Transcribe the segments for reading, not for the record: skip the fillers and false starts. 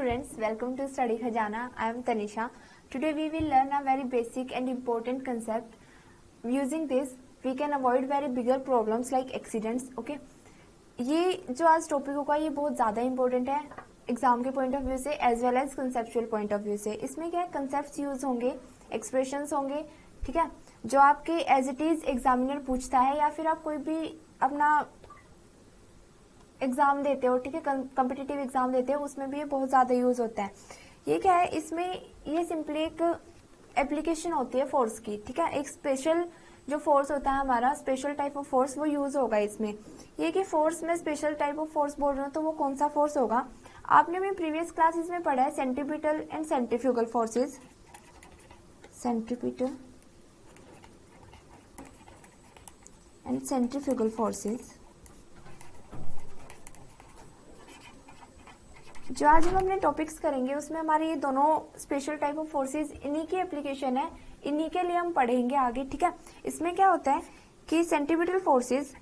students, welcome to Study Khajana. I am Tanisha. Today we will learn a very basic and important concept. Using this, we can avoid very bigger problems like accidents. Okay? ये जो आज topic होगा ये बहुत ज़्यादा important है exam के point of view से as well as conceptual point of view से. इसमें क्या है, कंसेप्ट यूज होंगे, एक्सप्रेशंस होंगे, ठीक है, जो आपके एज इट इज एग्जामिनर पूछता है या फिर आप कोई भी अपना एग्जाम देते हो, ठीक है, कॉम्पिटिटिव एग्जाम देते हो, उसमें भी ये बहुत ज्यादा यूज होता है. ये क्या है, इसमें ये सिंपली एक एप्लीकेशन होती है फोर्स की, ठीक है, एक स्पेशल जो फोर्स होता है हमारा, स्पेशल टाइप ऑफ फोर्स वो यूज होगा इसमें. ये कि फोर्स में स्पेशल टाइप ऑफ फोर्स बोल रहे हो तो वो कौन सा फोर्स होगा, आपने भी प्रीवियस क्लासेस में पढ़ा है, centripetal and centrifugal forces. Centripetal and centrifugal forces. जो आज हम अपने टॉपिक्स करेंगे उसमें हमारे ये दोनों स्पेशल टाइप ऑफ फोर्सेस, इन्हीं की एप्लीकेशन है, इन्हीं के लिए हम पढ़ेंगे आगे, ठीक है. इसमें क्या होता है कि सेंट्रीपिटल फोर्सेस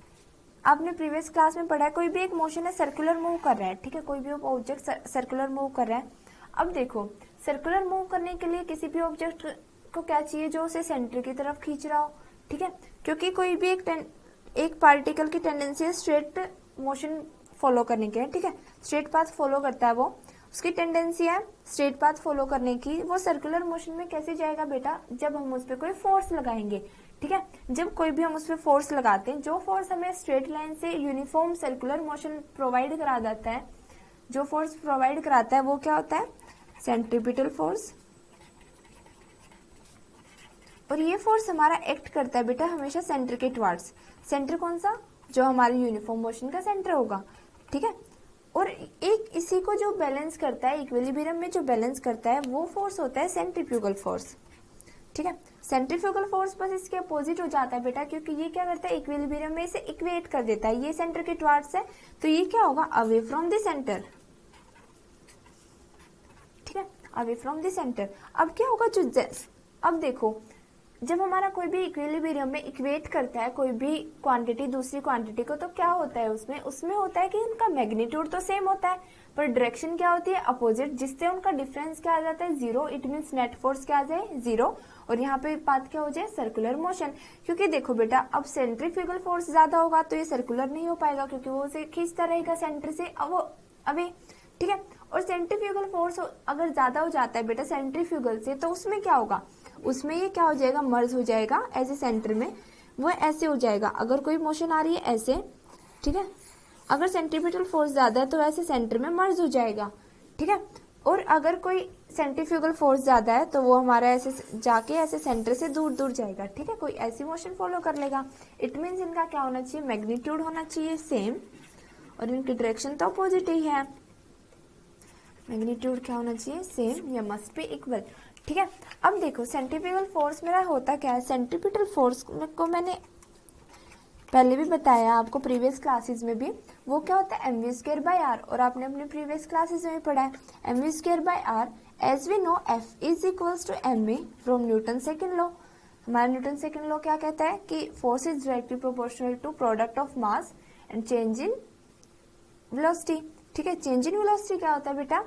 आपने प्रीवियस क्लास में पढ़ा है, कोई भी एक मोशन है सर्कुलर मूव कर रहा है, ठीक है, कोई भी ऑब्जेक्ट सर्कुलर मूव कर रहा है. अब देखो, सर्कुलर मूव करने के लिए किसी भी ऑब्जेक्ट को क्या चाहिए, जो उसे सेंटर की तरफ खींच रहा हो, ठीक है, क्योंकि कोई भी एक पार्टिकल की टेंडेंसी है स्ट्रेट मोशन फॉलो करने के, ठीक है, स्ट्रेट पाथ फॉलो करता है वो, उसकी टेंडेंसी है स्ट्रेट पाथ फॉलो करने की. वो सर्कुलर मोशन में कैसे जाएगा बेटा, जब हम उस पर कोई फोर्स लगाएंगे, ठीक है. जब कोई भी हम उस पर फोर्स लगाते हैं, जो फोर्स हमें स्ट्रेट लाइन से यूनिफॉर्म सर्कुलर मोशन प्रोवाइड करा देता है, जो फोर्स प्रोवाइड कराता है वो क्या होता है, सेंट्रीपिटल फोर्स. और ये फोर्स हमारा एक्ट करता है बेटा हमेशा सेंटर के टुवर्ड्स. सेंटर कौन सा, जो हमारे यूनिफॉर्म मोशन का सेंटर होगा, ठीक है. और एक इसी को जो बैलेंस करता है, इक्विलिब्रियम में जो बैलेंस करता है, वो फोर्स होता है सेंट्रीफ्यूगल फोर्स, ठीक है. सेंट्रीफ्यूगल फोर्स बस इसके अपोजिट हो जाता है बेटा, क्योंकि ये क्या करता है, इक्विलिब्रियम में इसे इक्वेट कर देता है. ये सेंटर के टुवर्ड्स है तो ये क्या होगा, अवे फ्रॉम द सेंटर, ठीक है, अवे फ्रॉम द सेंटर. अब क्या होगा, जो अब देखो, जब हमारा कोई भी इक्विलिब्रियम में इक्वेट करता है कोई भी क्वांटिटी दूसरी क्वांटिटी को, तो क्या होता है उसमें होता है कि उनका मैग्नीट्यूड तो सेम होता है, पर डायरेक्शन क्या होती है, अपोजिट, जिससे उनका डिफरेंस क्या आ जाता है, zero. It means net force क्या आ जाए, जीरो. और यहाँ पे पाथ क्या हो जाए, सर्कुलर मोशन. क्योंकि देखो बेटा, अब सेंट्रीफ्यूगल फोर्स ज्यादा होगा तो ये सर्कुलर नहीं हो पाएगा, क्योंकि वो उसे खींचता रहेगा सेंटर से अवे, ठीक है. और सेंट्रीफ्यूगल फोर्स अगर ज्यादा हो जाता है बेटा सेंट्रीफ्यूगल से, तो उसमें क्या होगा, उसमें ये क्या हो जाएगा, मर्ज हो जाएगा ऐसे सेंटर में, वो ऐसे हो जाएगा. अगर कोई मोशन आ रही है ऐसे, ठीक है, अगर सेंट्रीपिटल फोर्स ज्यादा है तो ऐसे सेंटर में मर्ज हो जाएगा, ठीक है. और अगर कोई सेंट्रीफ्यूगल फोर्स ज्यादा है तो वो हमारा ऐसे जाके ऐसे सेंटर से दूर दूर जाएगा, ठीक है, कोई ऐसी मोशन फॉलो कर लेगा. इट मीन्स इनका क्या होना चाहिए, मैग्नीट्यूड होना चाहिए सेम, और इनकी डायरेक्शन तो अपोजिट ही है. मैग्नीट्यूड क्या होना चाहिए, सेम, या मस्ट बी इक्वल, ठीक है. अब देखो, सेंट्रीफ्यूगल फोर्स मेरा होता क्या है, सेंट्रीपिटल फोर्स को मैंने पहले भी बताया आपको प्रीवियस क्लासेस में भी, वो क्या होता है, mv²/r, और आपने अपने प्रीवियस क्लासेस में भी पढ़ा है mv²/r. As we know F is equals to ma from Newton second law. हमारा न्यूटन सेकेंड लॉ क्या कहता है कि force is directly proportional to product of mass and change in velocity, ठीक है. चेंज इन वेलोसिटी क्या होता है बेटा,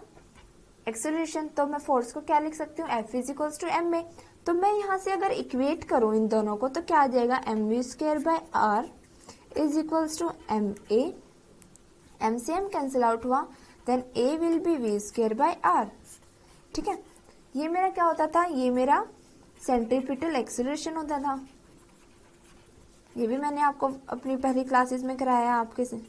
एक्सेलरेशन. तो मैं फोर्स को क्या लिख सकती हूँ, F is equals to ma. तो मैं यहाँ से अगर इक्वेट करूँ इन दोनों को तो क्या आ जाएगा, mv²/r is equals to ma. m से m कैंसिल आउट हुआ, then a will be v²/r, ठीक है. ये मेरा क्या होता था, ये मेरा सेंट्रीपिटल एक्सेलरेशन होता था. ये भी मैंने आपको अपनी पहली क्लासेस में कराया आपके से,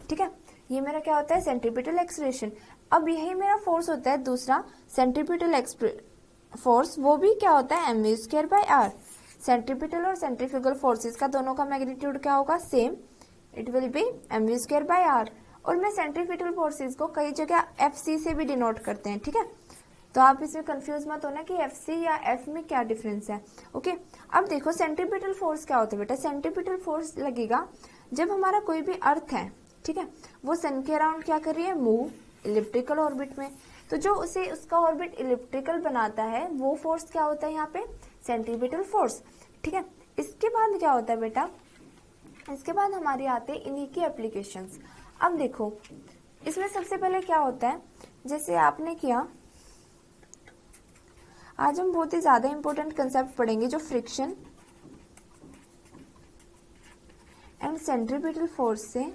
ठीक है. ये मेरा क्या होता है, सेंट्रीपिटल एक्सेलरेशन. अब यही मेरा फोर्स होता है दूसरा सेंट्रीपिटल फोर्स, वो भी क्या होता है, mv²/r. सेंट्रीपिटल और सेंट्रीफ्यूगल फोर्सेस का दोनों का मैग्नीट्यूड क्या होगा, same, it will B mv²/r. और मैं सेंट्रीपिटल फोर्सेस को कई जगह fc से भी डिनोट करते हैं, ठीक है. तो आप इसमें कंफ्यूज मत होना कि fc या f में क्या डिफरेंस है, ओके. अब देखो, सेंट्रीपिटल फोर्स क्या होता है बेटा, सेंट्रीपिटल फोर्स लगेगा जब हमारा कोई भी अर्थ है, ठीक है, वो सन के अराउंड क्या कर रही है, मूव इलिप्टिकल ऑर्बिट में. तो जो उसे उसका ऑर्बिट इलिप्टिकल बनाता है वो फोर्स क्या होता है यहाँ पे, सेंट्रीपिटल फोर्स, ठीक है. इसके बाद क्या होता है बेटा, इसके बाद हमारे आते हैं इन्हीं की एप्लीकेशंस. अब देखो, इसमें सबसे पहले क्या होता है जैसे आपने किया, आज हम बहुत ही ज्यादा इंपॉर्टेंट कंसेप्ट पढ़ेंगे जो फ्रिक्शन एंड सेंट्रीपिटल फोर्स से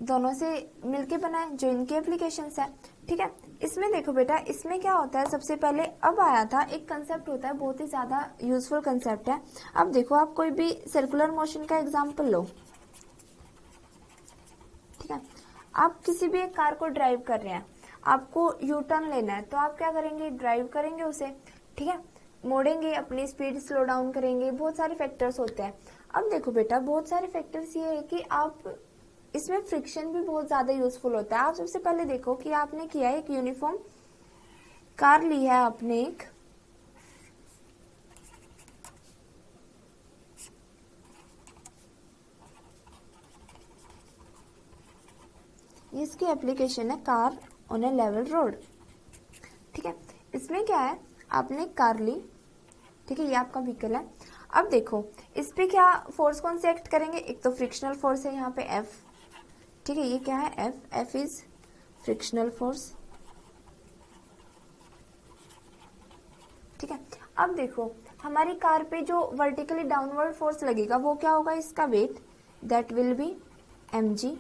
दोनों से मिलके बना है, जो इनके एप्लीकेशंस है। ठीक है, इसमें देखो बेटा, इसमें क्या होता है, सबसे पहले अब आया था एक कंसेप्ट होता है, बहुत ही ज्यादा यूजफुल कंसेप्ट है। अब देखो, आप कोई भी सर्कुलर मोशन का एग्जांपल लो। ठीक है, आप किसी भी एक कार को ड्राइव कर रहे हैं, आपको यू टर्न लेना है, तो आप क्या करेंगे, ड्राइव करेंगे उसे। ठीक है, मोड़ेंगे, अपनी स्पीड स्लो डाउन करेंगे, बहुत सारे फैक्टर्स होते हैं। अब देखो बेटा, बहुत सारे फैक्टर्स ये है कि आप इसमें फ्रिक्शन भी बहुत ज्यादा यूजफुल होता है। आप सबसे पहले देखो कि आपने किया है, एक यूनिफॉर्म कार ली है आपने एक, इसकी एप्लीकेशन है car on A level road. ठीक है, इसमें क्या है, आपने एक कार ली। ठीक है, ये आपका व्हीकल है। अब देखो, इस पे क्या फोर्स कौन से एक्ट करेंगे, एक तो फ्रिक्शनल फोर्स है यहाँ पे एफ। ठीक है, ये क्या है, F, F is frictional force. ठीक है, अब देखो, हमारी कार पे जो वर्टिकली डाउनवर्ड फोर्स लगेगा वो क्या होगा, इसका weight, that will be mg।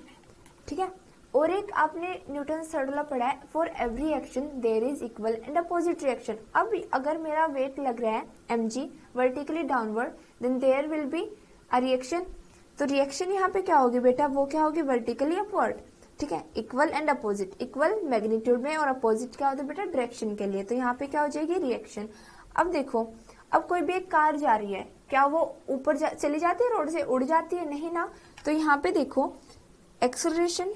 ठीक है, और एक आपने न्यूटन थर्ड लॉ पढ़ा है, for every action there is equal and opposite reaction. अब अगर मेरा वेट लग रहा है mg vertically downward, then there will be a reaction. तो रिएक्शन यहाँ पे क्या होगी बेटा, वो क्या होगी, वर्टिकली अपवर्ड। ठीक है, equal and opposite, equal magnitude में और अपोजिट क्या होता है बेटा, डायरेक्शन के लिए। तो यहाँ पे क्या हो जाएगी, रिएक्शन। अब देखो, अब कोई भी एक कार जा रही है, क्या वो ऊपर चली जाती है, रोड से उड़ जाती है, नहीं ना। तो यहाँ पे देखो, एक्सेलरेशन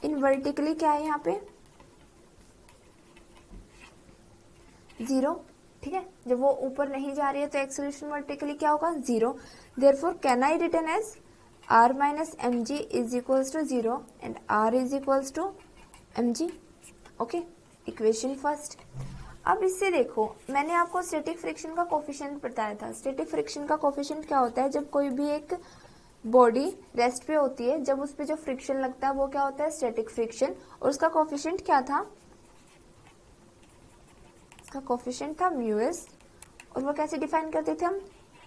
इन वर्टिकली क्या है यहाँ पे, 0। ठीक है, जब वो ऊपर नहीं जा रही है तो एक्सेलरेशन वर्टिकली क्या होगा, 0। Therefore can I written as r minus M G is equals to 0 and r is equals to M G. Okay, equation first. अब इससे देखो, मैंने आपको स्टैटिक फ्रिक्शन का कोफिशिएंट बताया था। स्टैटिक फ्रिक्शन का कोफिशिएंट क्या होता है, जब कोई भी एक बॉडी रेस्ट पे होती है, जब उस पे जो फ्रिक्शन लगता है वो क्या होता है, स्टैटिक फ्रिक्शन। और उसका कोफिशिएंट क्या था, उसका कोफिशिएंट था म्यू एस, और वो कैसे डिफाइन करते थे हम,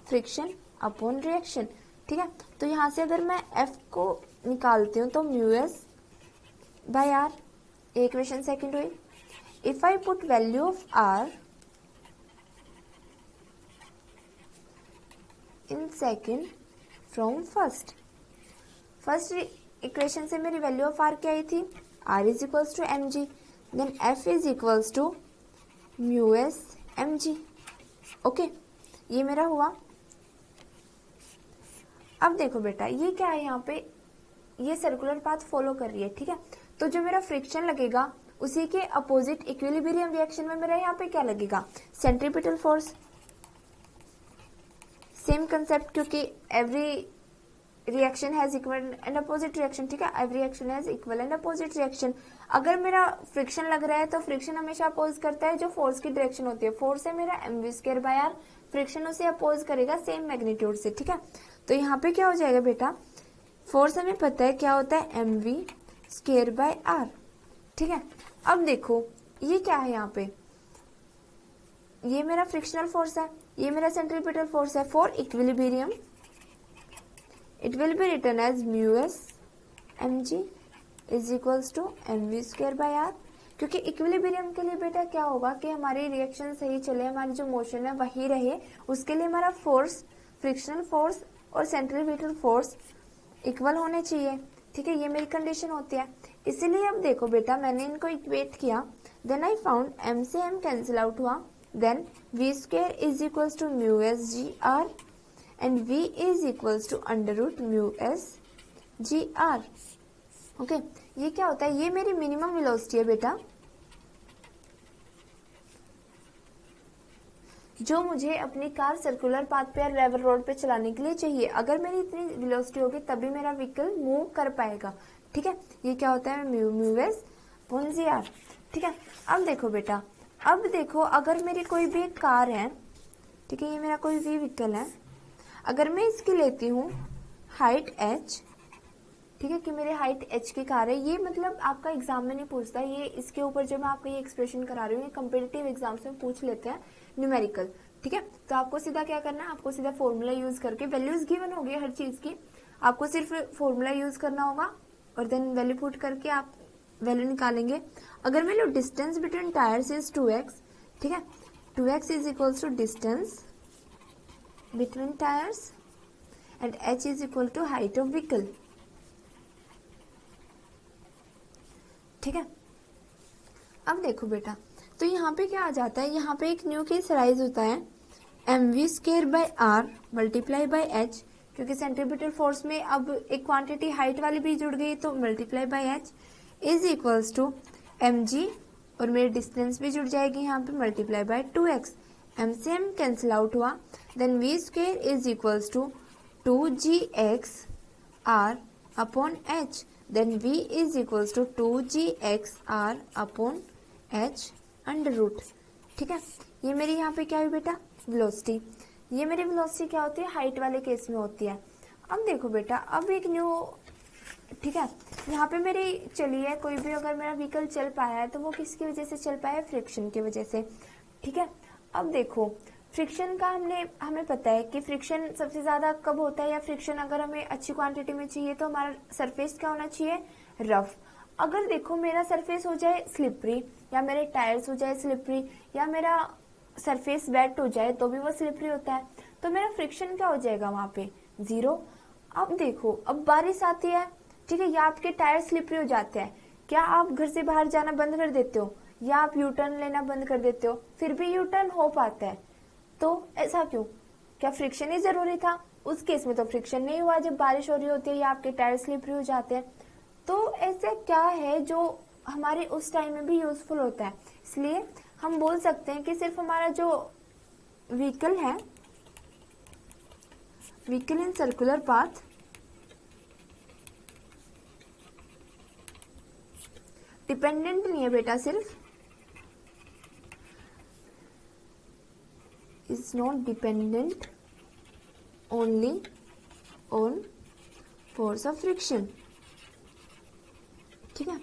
फ्रिक्शन अपॉन रिएक्शन। ठीक है, तो यहां से अगर मैं एफ को निकालती हूँ तो mu S by R, equation second हुई। If I put value of R in second from first equation से मेरी वैल्यू ऑफ आर क्या आई थी, R is equals to M G, then F is equals to mu S M G. Okay, ये मेरा हुआ। अब देखो बेटा, ये क्या है, यहाँ पे ये सर्कुलर पाथ फॉलो कर रही है। ठीक है, तो जो मेरा फ्रिक्शन लगेगा उसी के अपोजिट इक्विलिब्रियम रिएक्शन में मेरा यहाँ पे क्या लगेगा, सेंट्रीपिटल फोर्स। सेम कंसेप्ट, क्योंकि every reaction has equal and opposite reaction. ठीक है, every reaction has equal and opposite reaction. अगर मेरा फ्रिक्शन लग रहा है तो फ्रिक्शन हमेशा अपोज करता है जो फोर्स की डायरेक्शन होती है। फोर्स है मेरा mv square by R, friction उसे अपोज करेगा सेम मैग्नीट्यूड से। ठीक है, तो यहाँ पे क्या हो जाएगा बेटा, फोर्स हमें पता है क्या होता है, mv स्क्वायर बाय आर। ठीक है, अब देखो ये क्या है, यहाँ पे ये मेरा फ्रिक्शनल फोर्स है, ये मेरा सेंट्रीपिटल फोर्स है। For equilibrium it will be written as mu s mg is equals to mv square by r। क्योंकि इक्विलिब्रियम के लिए बेटा क्या होगा कि हमारी रिएक्शन सही चले, हमारी जो मोशन है वही रहे, उसके लिए हमारा फोर्स, फ्रिक्शनल फोर्स और सेंट्रीपिटल फोर्स इक्वल होने चाहिए। ठीक है, ये मेरी कंडीशन होती है। इसीलिए अब देखो बेटा, मैंने इनको इक्वेट किया, देन आई फाउंड m से m कैंसिल आउट हुआ, then v square is equals to mu S G R and v is equals to under root mu s g r। Okay, ये क्या होता है, ये मेरी मिनिमम वेलोसिटी है बेटा, जो मुझे अपनी कार सर्कुलर पाथ पे या लेवल रोड पे चलाने के लिए चाहिए। अगर मेरी इतनी वेलोसिटी होगी तभी मेरा व्हीकल मूव कर पाएगा। ठीक है, ये क्या होता है, mu S upon G R. ठीक है, अब देखो बेटा, अब देखो, अगर मेरी कोई भी एक कार है, ठीक है, ये मेरा कोई भी व्हीकल है, अगर मैं इसकी लेती हूँ हाइट h, ठीक है, कि मेरी हाइट h की कार है, ये मतलब आपका एग्जाम में नहीं पूछता, ये इसके ऊपर जो मैं आपको ये एक्सप्रेशन करा रही हूँ ये कम्पिटिटिव एग्जाम्स में पूछ लेते हैं न्यूमेरिकल। ठीक है, तो आपको सीधा क्या करना है, आपको सीधा फॉर्मूला यूज करके, वैल्यूज गिवन होगी हर चीज की, आपको सिर्फ फॉर्मूला यूज करना होगा और देन वैल्यू पुट करके आप वैल्यू निकालेंगे। अगर मैं लो distance between tyres is 2x, ठीक है, 2x is equals to distance between tyres and h is equal to height of vehicle. ठीक है, अब देखो बेटा, तो यहाँ पे क्या आ जाता है, यहाँ पे एक न्यू केस राइज होता है mv² r multiply by h, क्योंकि सेंट्रीपिटल फोर्स में अब एक क्वांटिटी हाइट वाली भी जुड़ गई तो multiply by h is equals to mg, और मेरी डिस्टेंस भी जुड़ जाएगी यहाँ पे मल्टीप्लाई बाई 2x, m से m कैंसिल आउट हुआ, then v² is equals to 2gx r upon h, then v is equals to 2gx r upon h under root. ठीक है, ये मेरी यहाँ पे क्या हुई बेटा, वेलोसिटी। ये मेरी वेलोसिटी क्या होती है, हाइट वाले केस में होती है। अब देखो बेटा, अब एक न्यू, ठीक है, यहाँ पे मेरी चलिए कोई भी अगर मेरा व्हीकल चल पाया है तो वो किसकी वजह से चल पाया है, फ्रिक्शन की वजह से। ठीक है, अब देखो फ्रिक्शन का हमें पता है कि फ्रिक्शन सबसे ज्यादा कब होता है, या फ्रिक्शन अगर हमें अच्छी क्वांटिटी में चाहिए तो हमारा सरफेस क्या होना चाहिए, रफ। अगर देखो मेरा सरफेस हो जाए स्लिपरी, या मेरे टायर्स हो जाए स्लिपरी, या मेरा सरफेस वेट हो जाए तो भी वो स्लिपरी होता है, तो मेरा फ्रिक्शन क्या हो जाएगा वहां पे, 0। अब देखो, अब बारिश आती है, ठीक है, या आपके टायर स्लिपरी हो जाते हैं, क्या आप घर से बाहर जाना बंद कर देते हो, या आप यू टर्न लेना बंद कर देते हो, फिर भी यू टर्न हो पाता है, तो ऐसा क्यों, क्या फ्रिक्शन ही जरूरी था? उस केस में तो फ्रिक्शन नहीं हुआ जब बारिश हो रही होती है या आपके टायर स्लिपरी हो जाते हैं। तो ऐसा क्या है जो हमारे उस टाइम में भी यूजफुल होता है, इसलिए हम बोल सकते हैं कि सिर्फ हमारा जो व्हीकल है, vehicle in circular path, dependent नहीं है बेटा, सिर्फ is not dependent only on force of friction। ठीक है,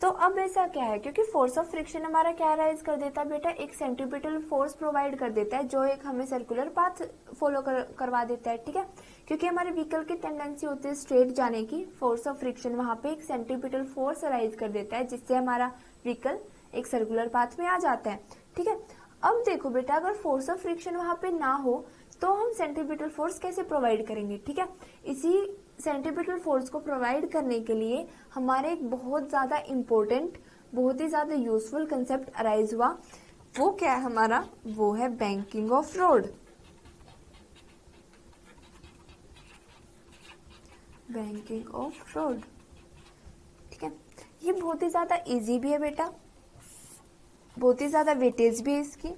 तो अब ऐसा क्या है, क्योंकि फोर्स ऑफ फ्रिक्शन हमारा क्या राइज कर देता है बेटा, एक सेंट्रीपिटल फोर्स प्रोवाइड कर देता है जो एक हमें सर्कुलर पाथ फॉलो करवा देता है। ठीक है, क्योंकि हमारे व्हीकल की टेंडेंसी होती है स्ट्रेट जाने की, फोर्स ऑफ फ्रिक्शन वहां पे एक सेंट्रीपिटल फोर्स राइज कर देता है जिससे हमारा व्हीकल एक सर्कुलर पाथ में आ जाता है। ठीक है, अब देखो बेटा, अगर फोर्स ऑफ फ्रिक्शन वहां पे ना हो तो हम सेंट्रीपिटल फोर्स कैसे प्रोवाइड करेंगे। ठीक है, इसी सेंट्रीपिटल फोर्स को प्रोवाइड करने के लिए हमारे एक बहुत ज्यादा इंपॉर्टेंट, बहुत ही ज्यादा यूजफुल कंसेप्ट अराइज हुआ, वो क्या है हमारा, वो है banking of road. Banking of road, ठीक है, ये बहुत ही ज्यादा इजी भी है बेटा, बहुत ही ज्यादा वेटेज भी है इसकी।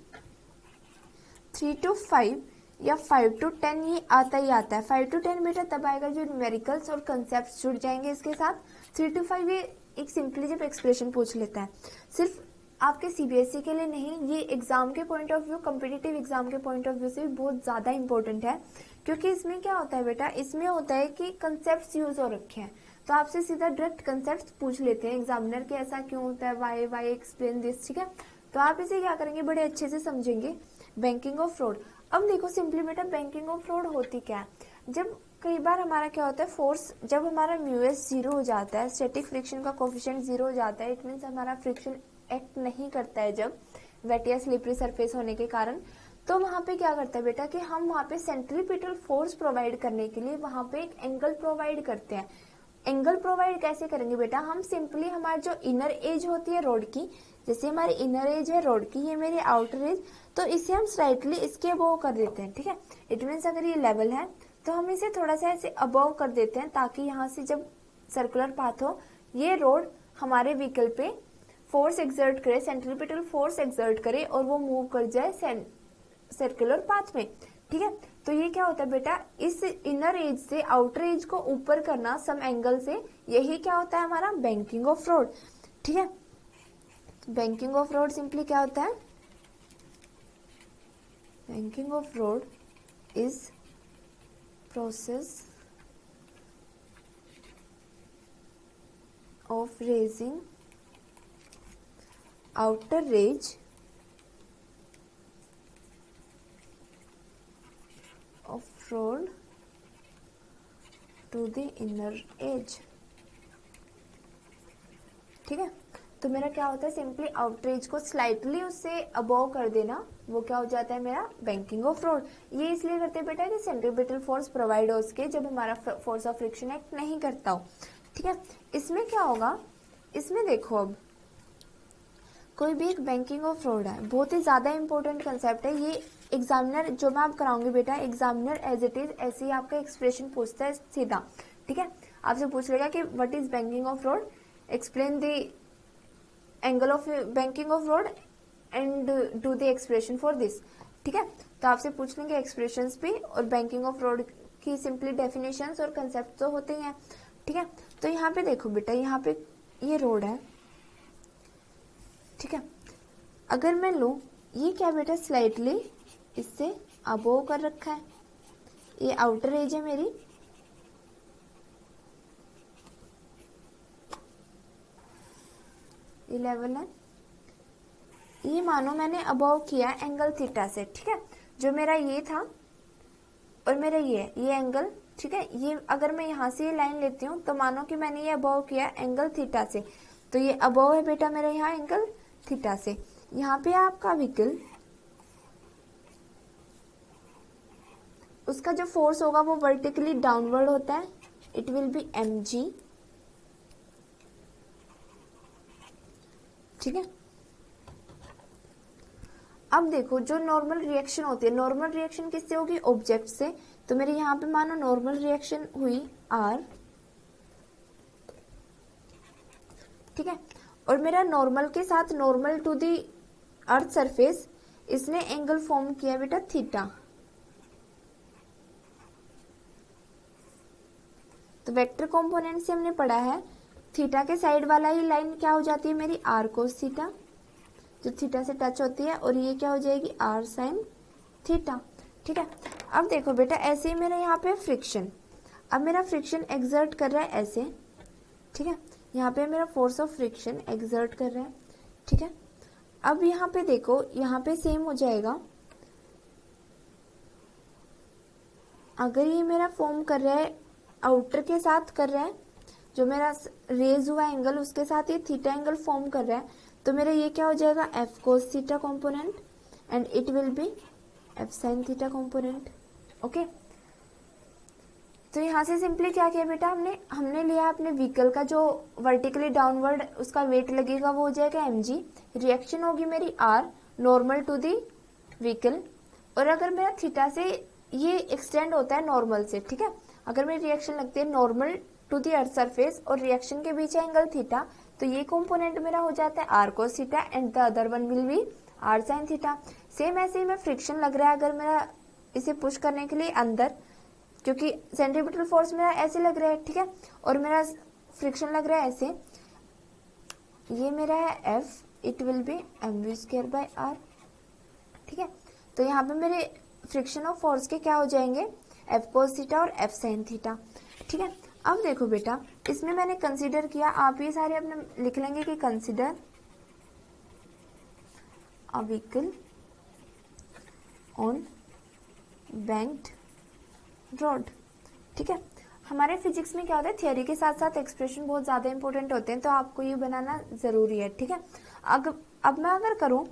3 to 5 या 5 to 10 ये आता ही आता है। 5 to 10 बेटा तब आएगा जो न्यूमेरिकल्स और कंसेप्ट जुड़ जाएंगे इसके साथ। 3 to 5 ये एक सिंपली जब एक्सप्रेशन पूछ लेता है, सिर्फ आपके सीबीएसई के लिए नहीं, ये एग्जाम के point of view, competitive exam के पॉइंट ऑफ व्यू से भी बहुत ज्यादा इंपॉर्टेंट है, क्योंकि इसमें क्या होता है बेटा, इसमें होता है कि कंसेप्ट यूज हो रखे हैं, तो आपसे सीधा डायरेक्ट कंसेप्ट पूछ लेते हैं एग्जामिनर के, ऐसा क्यों होता है, वाई एक्सप्लेन दिस। ठीक है, तो आप इसे क्या करेंगे, बड़े अच्छे से समझेंगे बैंकिंग ऑफ रोड। अब देखो सिंपली बेटा, बैंकिंग ऑफ रोड होती क्या है, जब कई बार हमारा क्या होता है, फोर्स जब हमारा म्यूएस 0 हो जाता है, स्टैटिक फ्रिक्शन का कोफिशिएंट 0 हो जाता है, इट मीन्स हमारा फ्रिक्शन एक्ट नहीं करता है जब वेट या स्लिपरी सरफेस होने के कारण, तो वहां पे क्या करता है बेटा कि हम वहां पे सेंट्रीपिटल फोर्स प्रोवाइड करने के लिए वहां पे एक एंगल प्रोवाइड करते हैं। एंगल प्रोवाइड कैसे करेंगे बेटा, हम सिंपली हमारी जो इनर एज होती है रोड की, जैसे हमारी इनर एज है रोड की, ये मेरी आउटर एज, तो इसे हम स्लाइटली इसके अबव कर देते हैं। ठीक है, इट मीन्स अगर ये लेवल है तो हम इसे थोड़ा सा ऐसे अबव कर देते हैं, ताकि यहाँ से जब सर्कुलर पाथ हो, ये रोड हमारे व्हीकल पे फोर्स एक्सर्ट करे, सेंट्रीपिटल फोर्स एक्सर्ट करे और वो मूव कर जाए सर्कुलर पाथ में। ठीक है, तो ये क्या होता है बेटा, इस इनर एज से आउटर एज को ऊपर करना सम एंगल से, यही क्या होता है हमारा बैंकिंग ऑफ रोड। ठीक है, बैंकिंग ऑफ रोड सिंपली क्या होता है, banking of road is process of raising outer ridge of road to the inner edge। ठीक है, तो मेरा क्या होता है, सिंपली आउटर एज को स्लाइटली उससे अबव कर देना, वो क्या हो जाता है मेरा बैंकिंग ऑफ रोड। ये इसलिए करते हैं बेटा कि सेंट्रीपिटल फोर्स प्रोवाइड हो उसके जब हमारा फोर्स ऑफ फ्रिक्शन एक्ट नहीं करता हो। ठीक है, इसमें क्या होगा, इसमें देखो अब कोई भी एक बैंकिंग ऑफ रोड है, बहुत ही ज्यादा इंपॉर्टेंट कंसेप्ट है ये। एग्जामिनर जो मैं आप कराऊंगी बेटा, एग्जामिनर एज इट इज ऐसे ही आपका एक्सप्रेशन पूछता है सीधा। ठीक है, आपसे पूछ लेगा कि what is banking of road, explain the angle of banking of road and do the expression for this. ठीक है, तो आपसे पूछ लेंगे एक्सप्रेशंस भी, और बैंकिंग ऑफ रोड की सिंपली डेफिनेशंस और कंसेप्ट तो होते ही हैं। ठीक है, तो यहाँ पे देखो बेटा, यहाँ पे ये रोड है। ठीक है, अगर मैं लूं, ये क्या बेटा स्लाइटली इससे अबोव कर रखा है, ये आउटर एज है मेरी। ये लेवल है, ये मानो मैंने अबोव किया एंगल थीटा से। ठीक है, जो मेरा ये था और मेरा ये एंगल। ठीक है, ये अगर मैं यहाँ से ये लाइन लेती हूँ तो मानो कि मैंने ये अबोव किया एंगल थीटा से, तो ये अबोव है बेटा मेरा यहाँ एंगल थीटा से। यहाँ पे आपका व्हीकल, उसका जो फोर्स होगा वो वर्टिकली डाउनवर्ड होता है, इट विल बी mg। ठीक है, अब देखो जो नॉर्मल रिएक्शन होती है, नॉर्मल रिएक्शन किससे होगी, ऑब्जेक्ट से। तो मेरे यहाँ पे मानो नॉर्मल रिएक्शन हुई r। ठीक है, और मेरा नॉर्मल के साथ normal to the earth surface, इसने एंगल फॉर्म किया बेटा थीटा। तो वेक्टर कंपोनेंट से हमने पढ़ा है थीटा के साइड वाला ही लाइन क्या हो जाती है मेरी आर कोस थीटा, जो थीटा से टच होती है, और ये क्या हो जाएगी आर साइन थीटा। ठीक है, अब देखो बेटा ऐसे ही मेरा यहाँ पे फ्रिक्शन, अब मेरा फ्रिक्शन एक्सर्ट कर रहा है ऐसे। ठीक है, यहाँ पे मेरा फोर्स ऑफ फ्रिक्शन एक्सर्ट कर रहा है। ठीक है, अब यहाँ पे देखो, यहाँ पे सेम हो जाएगा, अगर ये मेरा फॉर्म कर रहा है आउटर के साथ कर रहा है, जो मेरा रेज हुआ एंगल उसके साथ ये थीटा एंगल फॉर्म कर रहा है, तो मेरा ये क्या हो जाएगा F cos theta component and it will B F sine theta component. Okay, तो यहाँ से सिंपली क्या किया बेटा, हमने लिया अपने व्हीकल का जो वर्टिकली डाउनवर्ड उसका वेट लगेगा वो हो जाएगा mg, रिएक्शन होगी मेरी r normal to the vehicle, और अगर मेरा थीटा से ये एक्सटेंड होता है नॉर्मल से। ठीक है, अगर मेरी रिएक्शन लगती है normal to the earth surface और रिएक्शन के बीच है एंगल थीटा, तो ये कंपोनेंट मेरा हो जाता है R cos theta and the other one will be R sine theta. Same ऐसे ही में फ्रिक्शन लग रहा है अगर मेरा इसे पुश करने के लिए अंदर, क्योंकि सेंट्रीपिटल फोर्स मेरा ऐसे लग रहा है। ठीक है, और मेरा फ्रिक्शन लग रहा है ऐसे, ये मेरा है F, it will B mv square by r। ठीक है, तो यहाँ पे मेरे फ्रिक्शन ऑफ फोर्स के क्या हो जाएंगे F कोस थीटा और F साइन थीटा। ठीक है, अब देखो बेटा इसमें मैंने कंसीडर किया, आप ये सारे अपने लिख लेंगे कि consider a vehicle on banked road. ठीक है, हमारे फिजिक्स में क्या होता है, थियरी के साथ साथ एक्सप्रेशन बहुत ज्यादा इंपॉर्टेंट होते हैं, तो आपको ये बनाना जरूरी है। ठीक है, अब मैं अगर करूं,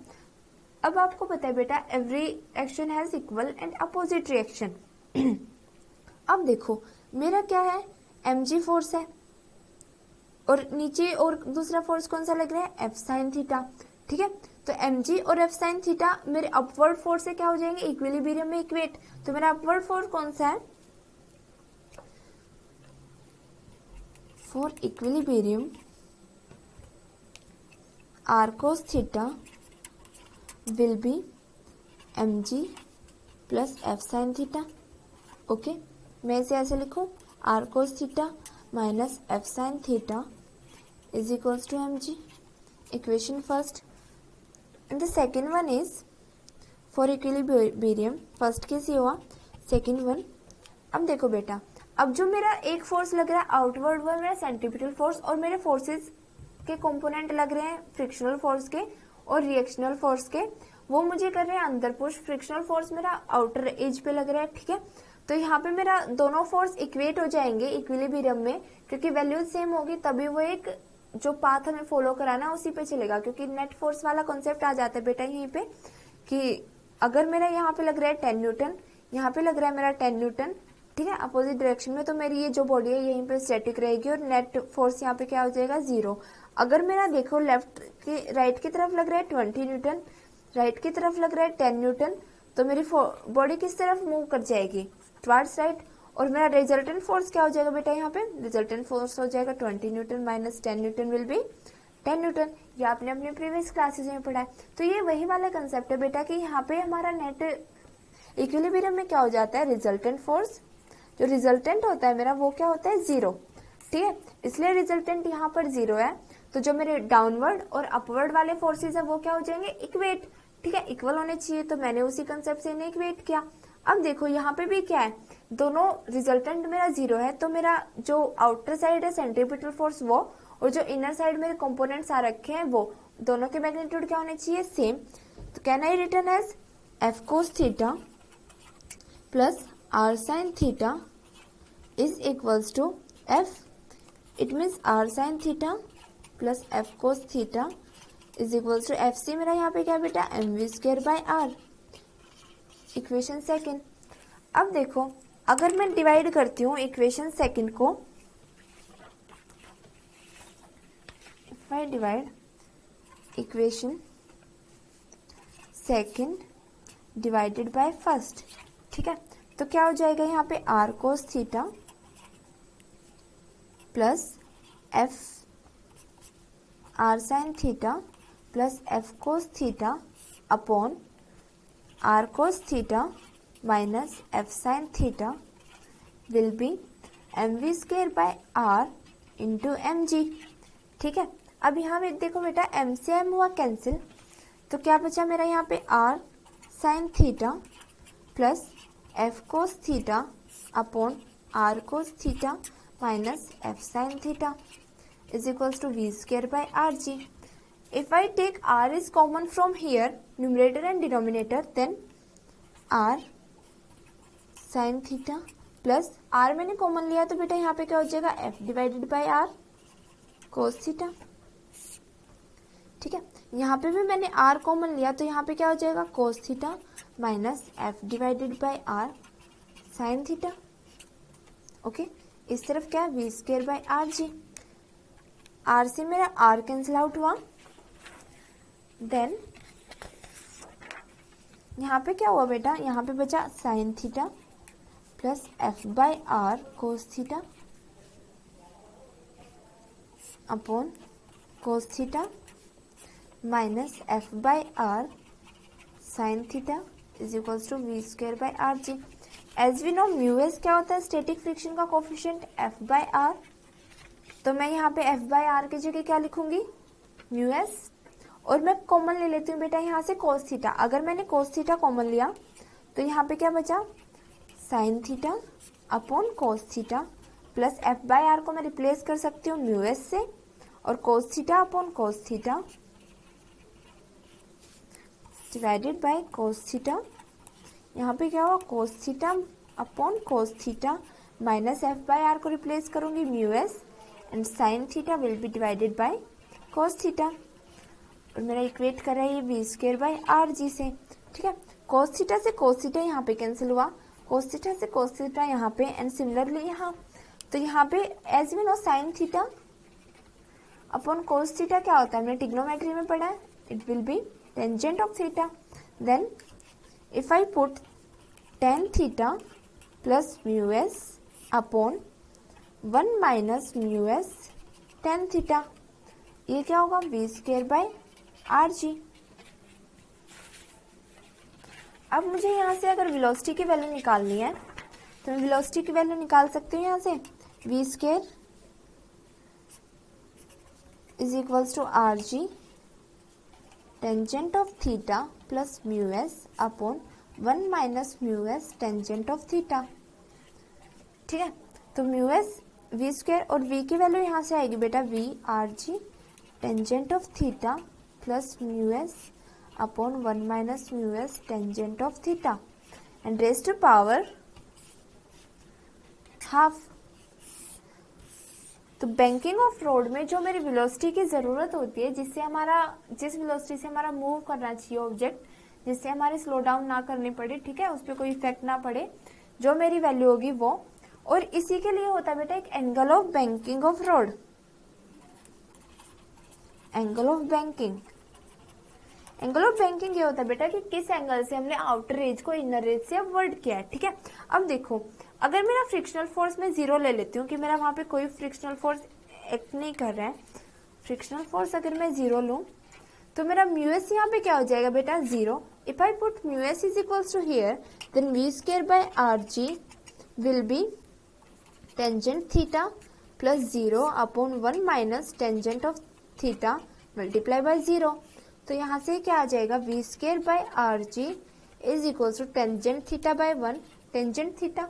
अब आपको पता है बेटा every action has equal and opposite reaction. अब देखो मेरा क्या है, mg फोर्स है और नीचे और दूसरा फोर्स कौन सा लग रहा है, f साइन थीटा। ठीक है, तो mg और f साइन थीटा मेरे अपवर्ड फोर्स से क्या हो जाएंगे, इक्विलिब्रियम में इक्वेट। तो मेरा अपवर्ड फोर्स कौन सा है, for equilibrium r cos theta will be mg plus f sine theta. Okay, मैं इसे ऐसे लिखूं, r cos theta minus f sine theta is equals to mg, equation first. And the second one is for equilibrium, first case ये हुआ, second one. अब देखो बेटा, अब जो मेरा एक फोर्स लग रहा है आउटवर्ड वो मेरा सेंट्रीपिटल फोर्स, और मेरे फोर्सेस के कंपोनेंट लग रहे हैं फ्रिक्शनल फोर्स के और रिएक्शनल फोर्स के, वो मुझे कर रहे हैं अंदर पुश। फ्रिक्शनल फोर्स मेरा आउटर एज पे लग रहा है, ठीक है। तो यहाँ पे मेरा दोनों फोर्स इक्वेट हो जाएंगे इक्विलिब्रियम में, क्योंकि वैल्यूज सेम होगी तभी वो एक जो पाथ हमें फॉलो कराना उसी पे चलेगा, क्योंकि नेट फोर्स वाला कॉन्सेप्ट आ जाता है बेटा यहीं पे कि अगर मेरा यहाँ पे लग रहा है 10 न्यूटन, यहाँ पे लग रहा है मेरा 10 न्यूटन, ठीक है, अपोजिट डायरेक्शन में, तो मेरी ये जो बॉडी है यहीं पे स्टैटिक रहेगी और नेट फोर्स यहाँ पे क्या हो जाएगा 0। अगर मेरा देखो लेफ्ट की राइट की तरफ लग रहा है 20 न्यूटन, राइट की तरफ लग रहा है 10 न्यूटन, तो मेरी बॉडी किस तरफ मूव कर जाएगी, टुवर्ड्स राइट। और मेरा रिजल्टेंट फोर्स क्या हो जाएगा बेटा, यहाँ पे रिजल्टेंट फोर्स हो जाएगा 20 Newton minus 10 Newton will be 10 Newton. ये आपने अपने प्रीवियस क्लासेस में पढ़ा है। तो ये वही वाला कंसेप्ट है बेटा कि यहाँ पे हमारा नेट इक्विलिब्रियम में क्या हो जाता है, रिजल्टेंट फोर्स जो रिजल्टेंट होता है मेरा वो क्या होता है 0, ठीक है, इसलिए रिजल्टेंट यहाँ पर 0 है। तो जो मेरे डाउनवर्ड और अपवर्ड वाले फोर्सेज है वो क्या हो जाएंगे, इक्वेट, ठीक है, इक्वल होने चाहिए। तो मैंने उसी कंसेप्ट से इन्हें इक्वेट किया। अब देखो यहाँ पे भी क्या है, दोनों रिजल्टेंट मेरा 0 है, तो मेरा जो आउटर साइड है सेंट्रीपिटल फोर्स वो, और जो इनर साइड मेरे कंपोनेंट्स आ रखे हैं वो, दोनों के मैग्नीट्यूड क्या होने चाहिए, सेम। तो can I return as F cos theta plus R sine theta is equals to F, it means R sine theta plus F cos theta is equals to F C, मेरा यहाँ पे क्या बेटा M V square by R, equation second. अब देखो अगर मैं divide करती हूँ इक्वेशन सेकेंड को, if I divide equation second divided by first, ठीक है, तो क्या हो जाएगा यहाँ पे R cos theta plus F R sine theta plus F cos theta upon R cos theta minus F sine theta will be M V square by R into M G, ठीक है। अब यहाँ पे देखो बेटा एम से M हुआ cancel, तो क्या बचा मेरा यहाँ पे R sine theta plus F cos theta upon R cos theta minus F sine theta is equals to V square by R G. If I take r is common from here, numerator and denominator, then r sin theta plus r मैंने common लिया तो बेटा यहाँ पे क्या हो जाएगा f divided by r cos theta, ठीक है। यहाँ पे भी मैंने r कॉमन लिया तो यहाँ पे क्या हो जाएगा cos theta minus f divided by r sin theta, okay. इस तरफ क्या है v square by R G, r से मेरा r कैंसिल आउट हुआ, देन यहाँ पे क्या हुआ बेटा, यहाँ पे बचा sine theta plus F by R cos theta upon cos theta minus F by R sine theta is equals to V square by R G. As we know mu S क्या होता है, स्टैटिक फ्रिक्शन का coefficient F by are, तो मैं यहाँ पे F by are की जगह क्या लिखूंगी म्यू एस, और मैं कॉमन ले लेती हूँ बेटा यहाँ से कोस थीटा। अगर मैंने कोस थीटा कॉमन लिया तो यहाँ पे क्या बचा sine theta upon cos theta plus F by R को मैं रिप्लेस कर सकती हूँ म्यू एस से, और cos theta upon cos theta divided by cos theta, यहाँ पे क्या हुआ cos theta upon cos theta minus F by R को रिप्लेस करूंगी mu S, and sine theta will be divided by cos theta, और मेरा इक्वेट कर रहा है ये V square by R G से, ठीक है। कोस थीटा से कोस थीटा यहाँ पे कैंसिल हुआ, कोस थीटा से कोस थीटा यहाँ पे, एंड सिमिलरली यहाँ, तो यहाँ पे as we know sine theta upon cos theta क्या होता है, हमने ट्रिग्नोमेट्री में पढ़ा है, it will be tangent of theta. Then if I put tan theta plus mu S upon 1 minus mu S tan theta, ये क्या होगा V square by R G. अब मुझे यहाँ से अगर वेलोसिटी की वैल्यू निकालनी है तो मैं वेलोसिटी की वैल्यू निकाल सकती हूँ यहाँ से, V square is equals to R G tangent of theta plus mu S upon 1 minus mu S tangent of theta. ठीक है, तो म्यू एस वी स्क्वायर और वी की वैल्यू यहाँ से आएगी बेटा V R G tangent of theta plus mu S upon 1 minus mu S tangent of theta and raise to power half. तो बैंकिंग ऑफ रोड में जो मेरी वेलोसिटी की जरूरत होती है, जिस वेलोसिटी से हमारा मूव करना चाहिए ऑब्जेक्ट, जिससे हमारे स्लो डाउन ना करनी पड़े, ठीक है, उस पर कोई इफेक्ट ना पड़े, जो मेरी वैल्यू होगी वो, और इसी के लिए होता है बेटा एक angle of banking of road. Angle of banking ये होता है बेटा कि किस एंगल से हमने आउटर एज को इनर एज से अपवर्ड किया है। ठीक है, अब देखो अगर मेरा फ्रिक्शनल फोर्स मैं 0 ले लेती हूँ कि मेरा वहां पे कोई फ्रिक्शनल फोर्स एक्ट नहीं कर रहा है, फ्रिक्शनल फोर्स अगर मैं 0 लूं तो मेरा म्यू एस यहाँ पे क्या हो जाएगा बेटा 0। If I put mu S is equals to here then V square by R G will be tangent theta plus 0 upon 1 minus tangent of theta multiply by 0। तो यहाँ से क्या आ जाएगा V square by R G is equals to tangent theta by 1 tangent theta.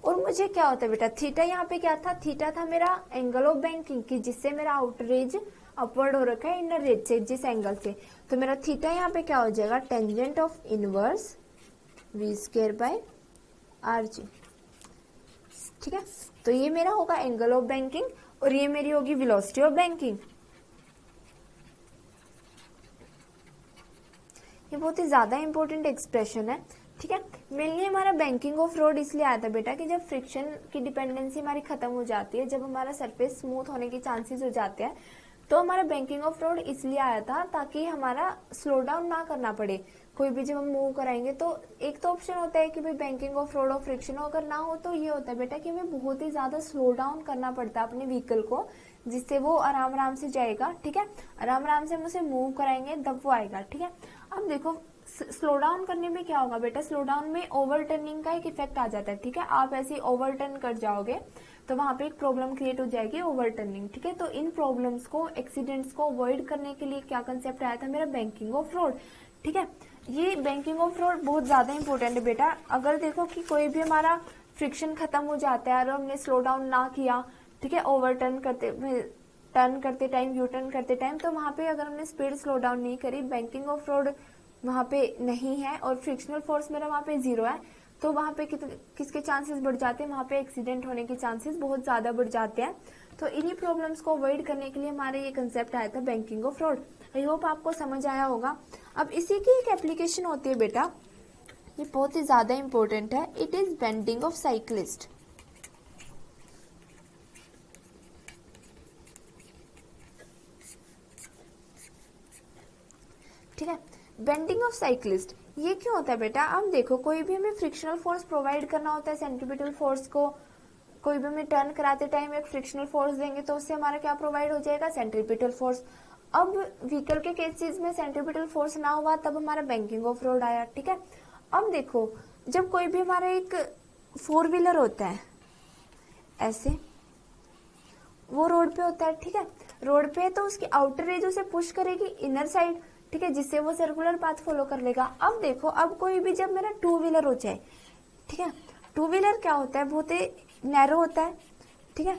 और मुझे क्या होता है बेटा थीटा यहाँ पे क्या था, थीटा था मेरा एंगल ऑफ बैंकिंग की, जिससे मेरा आउटर एज अपवर्ड हो रखा है इनर एज से, जिस एंगल से। तो मेरा थीटा यहाँ पे क्या हो जाएगा tangent of inverse V square by R G. ठीक है, तो ये मेरा होगा एंगल ऑफ बैंकिंग और ये मेरी होगी वेलोसिटी ऑफ बैंकिंग। ये बहुत ही ज्यादा इंपॉर्टेंट एक्सप्रेशन है। ठीक है, मेनली हमारा बैंकिंग ऑफ रोड इसलिए आया था बेटा कि जब फ्रिक्शन की डिपेंडेंसी हमारी खत्म हो जाती है, जब हमारा सरफेस स्मूथ होने के चांसेस हो जाते हैं, तो हमारा बैंकिंग ऑफ रोड इसलिए आया था ताकि हमारा स्लो डाउन ना करना पड़े। कोई भी जब हम मूव कराएंगे तो एक तो ऑप्शन होता है कि भाई बैंकिंग ऑफ रोड और फ्रिक्शन अगर ना हो तो ये होता है बेटा कि हमें बहुत ही ज्यादा स्लो डाउन करना पड़ता है अपने व्हीकल को, जिससे वो आराम आराम से जाएगा। ठीक है, आराम आराम से हम उसे मूव कराएंगे तब वो आएगा। ठीक है, अब देखो स्लो डाउन करने में क्या होगा बेटा, स्लो डाउन में ओवरटर्निंग का एक इफेक्ट आ जाता है। ठीक है, आप ऐसे ही ओवरटर्न कर जाओगे तो वहां पे एक प्रॉब्लम क्रिएट हो जाएगी ओवरटर्निंग। ठीक है, तो इन प्रॉब्लम्स को एक्सीडेंट्स को अवॉइड करने के लिए क्या कंसेप्ट आया था मेरा बैंकिंग ऑफ रोड। ठीक है, ये बैंकिंग ऑफ रोड बहुत ज्यादा इंपॉर्टेंट है बेटा। अगर देखो कि कोई भी हमारा फ्रिक्शन खत्म हो जाता है और हमने स्लो डाउन ना किया, ठीक है, ओवरटर्न टर्न करते टाइम, यू टर्न करते टाइम, तो वहां पे अगर हमने स्पीड स्लो डाउन नहीं करी, बैंकिंग ऑफ रोड वहां पे नहीं है और फ्रिक्शनल फोर्स मेरा वहां पे 0 है, तो वहां पे किसके चांसेस बढ़ जाते हैं, वहां पे एक्सीडेंट होने के चांसेस बहुत ज्यादा बढ़ जाते हैं। तो इन्हीं प्रॉब्लम्स को अवॉइड करने के लिए हमारे ये कंसेप्ट आया था banking of road. I hope आपको समझ आया होगा। अब इसी की एक एप्लीकेशन होती है बेटा, ये बहुत ही ज्यादा इंपॉर्टेंट है, it is bending of cyclist. ठीक है, बेंडिंग ऑफ साइक्लिस्ट ये क्यों होता है बेटा। अब देखो कोई भी हमें फ्रिक्शनल फोर्स प्रोवाइड करना होता है सेंट्रीपिटल फोर्स को, कोई भी हमें टर्न कराते टाइम एक फ्रिक्शनल फोर्स देंगे तो उससे हमारा क्या प्रोवाइड हो जाएगा सेंट्रीपिटल फोर्स। अब व्हीकल के केसेस में सेंट्रीपिटल फोर्स ना हुआ तब हमारा बैंकिंग ऑफ रोड आया। ठीक है, अब देखो जब कोई भी हमारा एक 4 व्हीलर होता है ऐसे, वो रोड पे होता है, ठीक है, रोड पे तो उसकी आउटर एज उसे पुश करेगी इनर साइड, ठीक है, जिससे वो सर्कुलर पाथ फॉलो कर लेगा। अब देखो अब कोई भी जब मेरा 2 व्हीलर हो जाए, ठीक है, 2 व्हीलर क्या होता है बहुत ही नैरो होता है। ठीक है,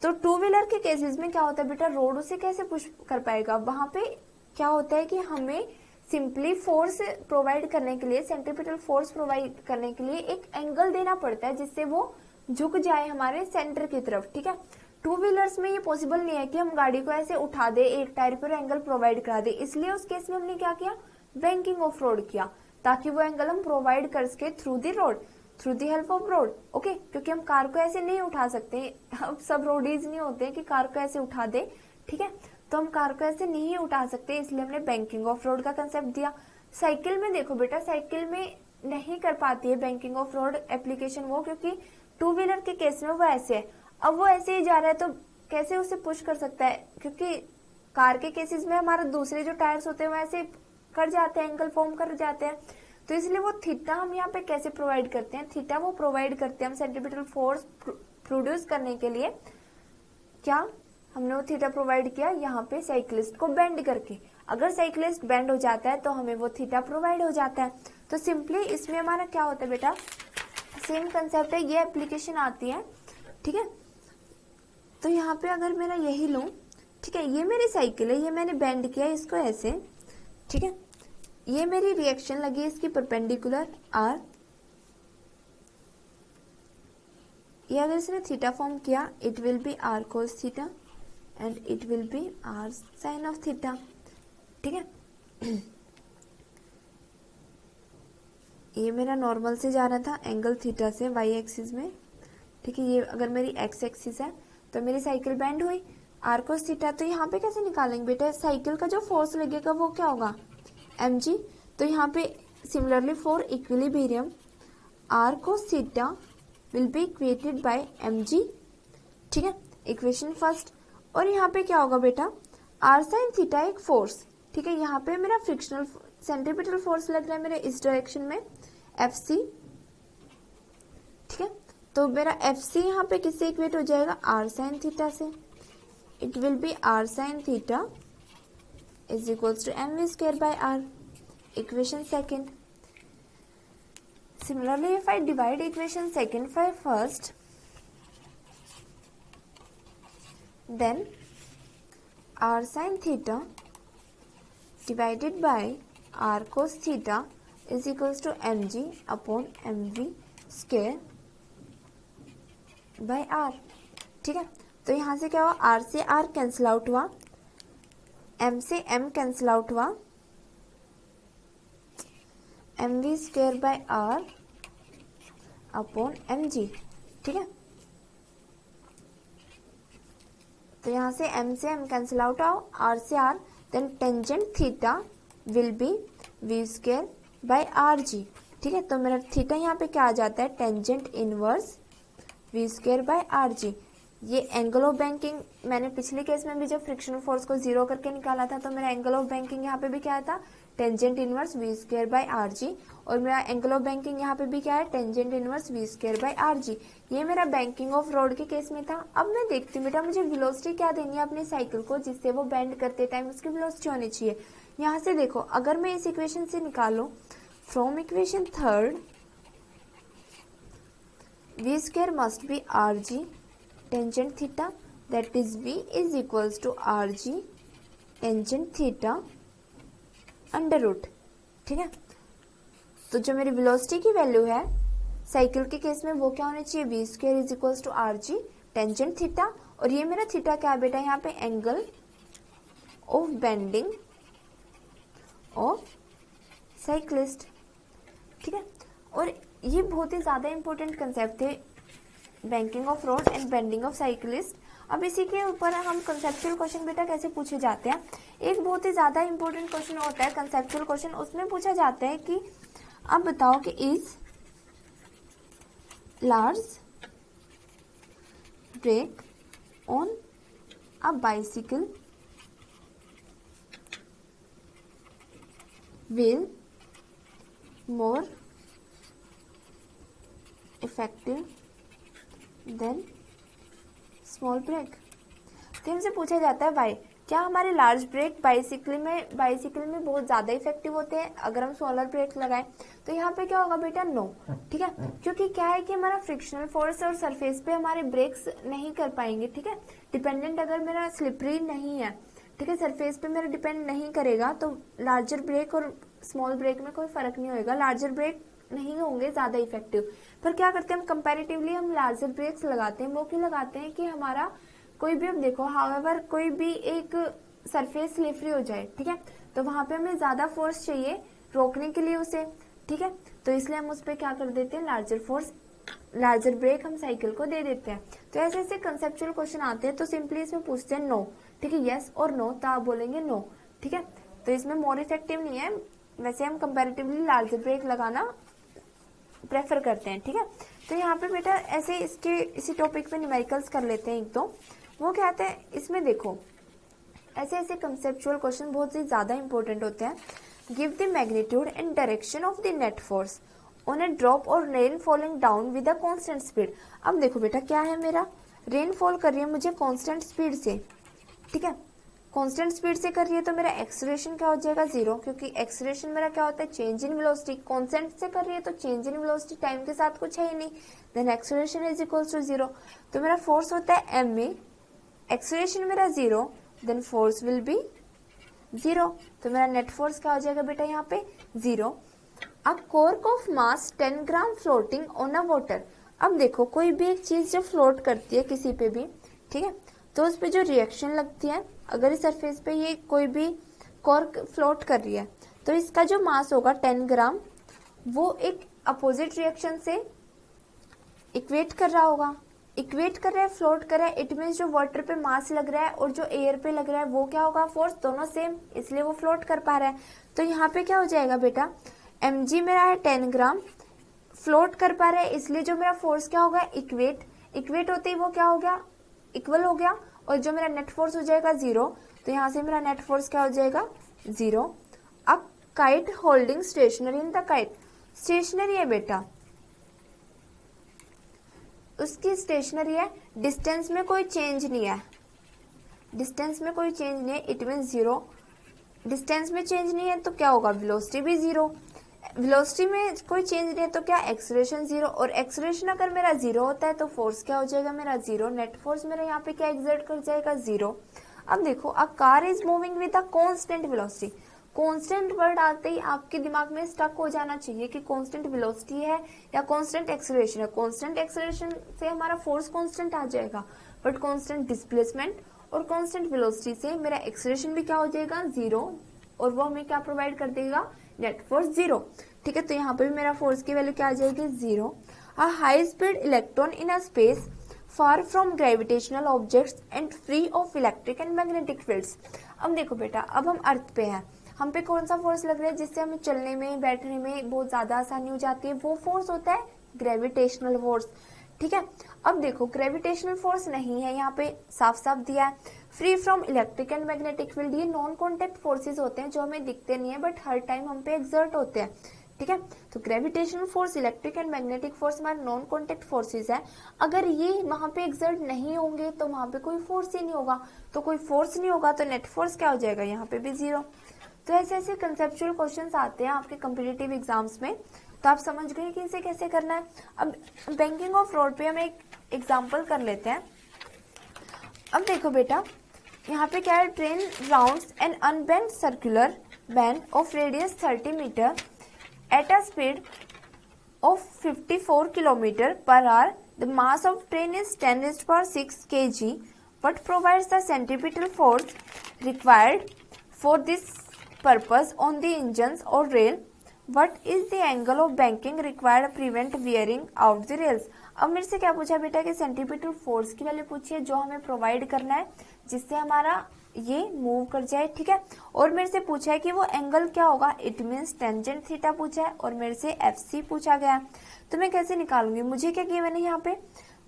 तो 2 व्हीलर के केसेस में क्या होता है बेटा, रोड उसे कैसे पुश कर पाएगा। वहां पे क्या होता है कि हमें सिंपली फोर्स प्रोवाइड करने के लिए, सेंट्रीपिटल फोर्स प्रोवाइड करने के लिए एक एंगल देना पड़ता है जिससे वो झुक जाए हमारे सेंटर की तरफ। ठीक है, 2 व्हीलर्स में ये पॉसिबल नहीं है कि हम गाड़ी को ऐसे उठा दे, एक टायर पर एंगल प्रोवाइड करा दे, इसलिए उस केस में हमने क्या किया, बैंकिंग ऑफ रोड किया, ताकि वो एंगल हम प्रोवाइड कर सके through the road, through the help of road. Okay, क्योंकि हम कार को ऐसे नहीं उठा सकते, अब सब रोडीज नहीं होते कि कार को ऐसे उठा दे। ठीक है, तो हम कार को ऐसे नहीं उठा सकते, इसलिए हमने बैंकिंग ऑफ रोड का कंसेप्ट दिया। साइकिल में देखो बेटा, साइकिल में नहीं कर पाती है बैंकिंग ऑफ रोड एप्लीकेशन वो, क्योंकि 2 व्हीलर के केस में वो ऐसे है, अब वो ऐसे ही जा रहा है तो कैसे उसे पुश कर सकता है, क्योंकि कार के केसेस में हमारे दूसरे जो टायर्स होते हैं वो ऐसे कर जाते हैं, एंगल फॉर्म कर जाते हैं, तो इसलिए वो थीटा हम यहाँ पे कैसे प्रोवाइड करते हैं, थीटा वो प्रोवाइड करते हैं हम सेंट्रीपिटल फोर्स प्रोड्यूस करने के लिए। क्या हमने वो थीटा प्रोवाइड किया यहाँ पे साइक्लिस्ट को बेंड करके। अगर साइक्लिस्ट बेंड हो जाता है तो हमें वो थीटा प्रोवाइड हो जाता है। तो सिंपली इसमें हमारा क्या होता है बेटा, सेम कंसेप्ट है, ये एप्लीकेशन आती है, ठीक है। तो यहाँ पे अगर मेरा यही लूँ, ठीक है, ये मेरी साइकिल है, ये मैंने बेंड किया इसको ऐसे, ठीक है, ये मेरी रिएक्शन लगी इसकी परपेंडिकुलर आर, ये अगर इसने थीटा फॉर्म किया, it will be R cos theta and it will be R sine of theta, ठीक है। ये मेरा नॉर्मल से जा रहा था एंगल थीटा से वाई एक्सिस में, ठीक है। ये अगर मेरी एक्स एक्सिस है तो मेरी साइकिल बेंड हुई आर कोस थीटा। तो यहाँ पे कैसे निकालेंगे बेटा, साइकिल का जो फोर्स लगेगा वो क्या होगा, mg। तो यहाँ पे similarly for equilibrium R cos theta will be equated by mg, ठीक है, इक्वेशन फर्स्ट। और यहाँ पे क्या होगा बेटा, आर साइन थीटा एक फोर्स, ठीक है। यहाँ पे मेरा फ्रिक्शनल सेंट्रीपिटल फोर्स लग रहा है मेरे इस डायरेक्शन में Fc, ठीक है। तो मेरा Fc यहाँ पे किससे इक्वेट हो जाएगा, आर साइन थीटा से। It will be R sine theta is equals to mv square by R, equation second. Similarly, if I divide equation second by first, then r sin theta divided by r cos theta is equals to mg upon mv square by r, ठीक है। तो यहाँ से क्या हुआ, r से r cancel out हुआ, m से m कैंसिल आउट हुआ, mv square by r upon mg, ठीक है। तो यहाँ से m से m कैंसिल आउट आओ, r से r, then tangent theta will be v square by rg, ठीक है। तो मेरा थीटा यहाँ पे क्या आ जाता है, tangent inverse v square by rg। ये एंगल ऑफ बैंकिंग, मैंने पिछले केस में भी जब फ्रिक्शनल फोर्स को जीरो करके निकाला था तो मेरा एंगल ऑफ बैंकिंग यहाँ पे भी क्या था, tangent inverse v square by rg। और मेरा एंगल ऑफ बैंकिंग यहाँ पे भी क्या है, tangent inverse v square by rg। ये मेरा बैंकिंग ऑफ रोड के केस में था। अब मैं देखती हूँ बेटा मुझे वेलोसिटी क्या देनी है अपनी साइकिल को, जिससे वो बेंड करते टाइम उसकी वेलोसिटी होनी चाहिए। यहाँ से देखो, अगर मैं इस इक्वेशन से निकालूं, from equation third v square must be rg tangent theta, that is v is equals to rg tangent theta under root, ठीक है। तो जो मेरी वेलोसिटी की वैल्यू है साइकिल के केस में वो क्या होनी चाहिए, v square is equals to rg tangent theta. और ये मेरा थीटा क्या है बेटा, यहाँ पे angle of bending of cyclist, ठीक है। और ये बहुत ही ज्यादा इंपॉर्टेंट कंसेप्ट थे, banking of road and bending of cyclist. अब इसी के ऊपर हम कंसेप्चुअल क्वेश्चन बेटा कैसे पूछे जाते हैं। एक बहुत ही ज्यादा इंपॉर्टेंट क्वेश्चन होता है कंसेप्चुअल क्वेश्चन, उसमें पूछा जाता है कि अब बताओ कि is large brake on a bicycle will more effective than small brake. तो हमसे पूछा जाता है वाई, क्या हमारे लार्ज ब्रेक बाइसिकल में बहुत ज्यादा इफेक्टिव होते हैं अगर हम स्मॉलर ब्रेक लगाएं। तो यहाँ पे क्या होगा बेटा, नो, ठीक है। क्योंकि क्या है कि हमारा फ्रिक्शनल फोर्स और सरफेस पे हमारे ब्रेक्स नहीं कर पाएंगे, ठीक है। डिपेंडेंट अगर मेरा स्लिपरी नहीं है, ठीक है, सरफेस पे मेरा डिपेंड नहीं करेगा, तो लार्जर ब्रेक और स्मॉल ब्रेक में कोई फर्क नहीं होगा, लार्जर ब्रेक नहीं होंगे ज्यादा इफेक्टिव। पर क्या करते हैं हम कंपैरेटिवली हम लार्जर ब्रेक्स लगाते हैं, वो क्यों लगाते हैं कि हमारा कोई भी, अब देखो हाउएवर कोई भी एक सरफेस स्लिपरी हो जाए, ठीक है, तो वहां पे हमें ज्यादा फोर्स चाहिए रोकने के लिए उसे, ठीक है। तो इसलिए हम उस पर क्या कर देते हैं, लार्जर ब्रेक हम साइकिल को दे देते हैं। तो ऐसे ऐसे कंसेप्चुअल क्वेश्चन आते हैं, तो सिंपली इसमें पूछते हैं नो, ठीक है, यस और नो, तो आप बोलेंगे नो, ठीक है। तो इसमें मोर इफेक्टिव नहीं है, वैसे हम कंपैरेटिवली लार्जर ब्रेक लगाना प्रेफर करते हैं, ठीक है। तो यहाँ पे बेटा ऐसे इसी टॉपिक पे न्यूमेरिकल्स कर लेते हैं एक दो। वो क्या आता है इसमें, देखो ऐसे ऐसे कंसेप्चुअल क्वेश्चन बहुत ही ज्यादा इंपॉर्टेंट होते हैं। Give the magnitude and direction of the net force on a drop और rain falling down with a constant speed. अब देखो बेटा क्या है, मेरा रेन फॉल कर रही है मुझे कांस्टेंट स्पीड से, ठीक है, कांस्टेंट स्पीड से कर रही है तो मेरा एक्सेलरेशन क्या हो जाएगा 0, क्योंकि एक्सेलरेशन मेरा क्या होता है चेंज इन वेलोसिटी। कांस्टेंट से कर रही है तो चेंज इन वेलोसिटी टाइम के साथ कुछ है ही नहीं, then acceleration is equals to 0। तो मेरा फोर्स होता है एम में, एक्सेलरेशन मेरा 0, देन फोर्स विल बी 0। तो मेरा नेट फोर्स क्या हो जाएगा बेटा यहाँ पे 0। अब cork of mass 10 gram floating on a water. अब देखो कोई भी एक चीज जो फ्लोट करती है किसी पे भी, ठीक है, तो उस पे जो रिएक्शन लगती है, अगर इस सरफेस पे ये कोई भी कॉर्क फ्लोट कर रही है तो इसका जो मास होगा 10 ग्राम, वो एक अपोजिट रिएक्शन से इक्वेट कर रहा होगा। इक्वेट कर रहा है, फ्लोट कर रहा है, इट मीन्स जो वाटर पे मास लग रहा है और जो एयर पे लग रहा है वो क्या होगा फोर्स, दोनों सेम, इसलिए वो फ्लोट कर पा रहा है। तो यहाँ पे क्या हो जाएगा बेटा, mg मेरा है 10 ग्राम, फ्लोट कर पा रहा है, इसलिए जो मेरा फोर्स क्या होगा इक्वेट, इक्वेट होते ही वो क्या हो गया इक्वल हो गया, और जो मेरा नेट फोर्स हो जाएगा 0। तो यहाँ से मेरा नेट फोर्स क्या हो जाएगा 0। अब kite holding stationary in the kite, stationary है बेटा, उसकी स्टेशनरी है, डिस्टेंस में कोई चेंज नहीं है, डिस्टेंस में कोई चेंज नहीं है, इट मीन 0। डिस्टेंस में चेंज नहीं है तो क्या होगा, वेलोसिटी भी 0। वेलोसिटी में कोई चेंज नहीं है तो क्या, एक्सेलरेशन 0। और एक्सेलरेशन अगर मेरा 0 होता है तो फोर्स क्या हो जाएगा मेरा 0, नेट फोर्स मेरा यहाँ पे क्या एक्सर्ट कर जाएगा 0। अब देखो, a car is moving with a constant velocity. Constant word आते ही आपके दिमाग में स्टक हो जाना चाहिए कि कांस्टेंट वेलोसिटी है या कांस्टेंट एक्सेलरेशन है। कांस्टेंट एक्सेलरेशन से हमारा फोर्स कांस्टेंट आ जाएगा, बट कांस्टेंट डिस्प्लेसमेंट और कांस्टेंट वेलोसिटी से मेरा एक्सेलरेशन भी क्या हो जाएगा 0, और वो हमें क्या प्रोवाइड कर देगा, नेट फोर्स 0। ठीक है, तो यहाँ पे भी मेरा फोर्स की वैल्यू क्या आ जाएगी 0। A high speed electron in a space far from gravitational objects and free of electric and magnetic fields. अब देखो बेटा, अब हम अर्थ पे हैं, हम पे कौन सा फोर्स लग रहा है जिससे हमें चलने में बैठने में बहुत ज्यादा आसानी हो जाती है, वो फोर्स होता है ग्रेविटेशनल फोर्स। ठीक है, अब देखो ग्रेविटेशनल फोर्स नहीं है, यहाँ पे साफ साफ दिया है। Free from electric and magnetic field, ये नॉन कॉन्टेक्ट फोर्सेज होते हैं जो हमें दिखते नहीं है बट हर टाइम हम पे एक्सर्ट होते हैं। ठीक है, तो gravitational force, electric and magnetic force हमारे नॉन कॉन्टेक्ट फोर्सेज है। अगर ये वहां पे एक्सर्ट नहीं होंगे तो वहां पे कोई फोर्स ही नहीं होगा, तो कोई फोर्स नहीं होगा तो नेट फोर्स क्या हो जाएगा, यहाँ पे भी 0। तो ऐसे ऐसे कंसेप्चुअल क्वेश्चंस आते हैं आपके कॉम्पिटिटिव एग्जाम्स में, तो आप समझ गए कि इसे कैसे करना है। अब बैंकिंग ऑफ रोड पे हम एक एग्जांपल कर लेते हैं। अब देखो बेटा, यहाँ पे क्या है, train rounds an unbend circular band of radius 30 metre at a speed of 54 kilometre per hour. The mass of train is 10⁶ kg, what provides the centripetal force required for this purpose on the engines or rail? What is the angle of banking required to prevent wearing out the rails? अब मेरे से क्या पूछा बेटा कि centripetal force की value पूछी है जो हमें प्रोवाइड करना है जिससे हमारा ये मूव कर जाए। ठीक है, और मेरे से पूछा है कि वो एंगल क्या होगा, इट मीन्स टेंजेंट थीटा पूछा है, और मेरे से एफसी पूछा गया है। तो मैं कैसे निकालूंगी, मुझे क्या गिवन है यहाँ पे,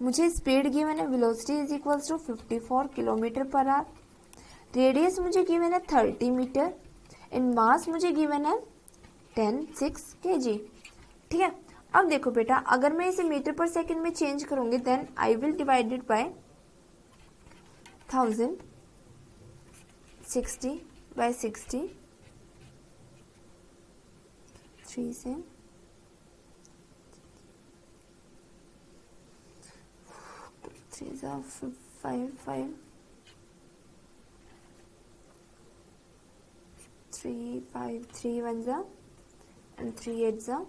मुझे स्पीड गिवन है, velocity is equals to 54 kilometre per hour, radius मुझे गिवन है 30 मीटर, एंड मास मुझे गिवन है 10⁶ kg। ठीक है, अब देखो बेटा, अगर मैं इसे मीटर पर सेकंड में चेंज करूंगी then I will divided by 1000, 60 by 60, 3 से 3 5 5 3 5 3 1 जा एंड 3 8 जा।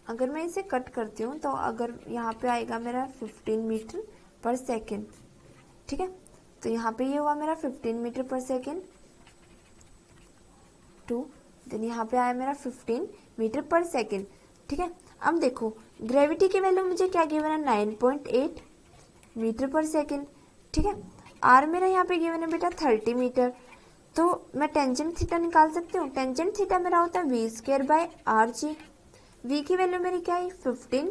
अगर मैं इसे कट करती हूँ तो अगर यहाँ पे आएगा मेरा 15 मीटर पर सेकेंड। ठीक है, तो यहाँ पे ये हुआ मेरा 15 मीटर पर सेकेंड 2, देन यहाँ पे आया मेरा 15 मीटर पर सेकेंड। ठीक है, अब देखो ग्रेविटी की वैल्यू मुझे क्या गिवन है 9.8 मीटर पर सेकेंड। ठीक है, आर मेरा यहाँ पे गिवन है बेटा 30 मीटर, तो मैं टेंजेंट थीटा निकाल सकती हूँ। टेंजेंट थीटा मेरा होता है v² by R G. v की वैल्यू मेरी क्या है 15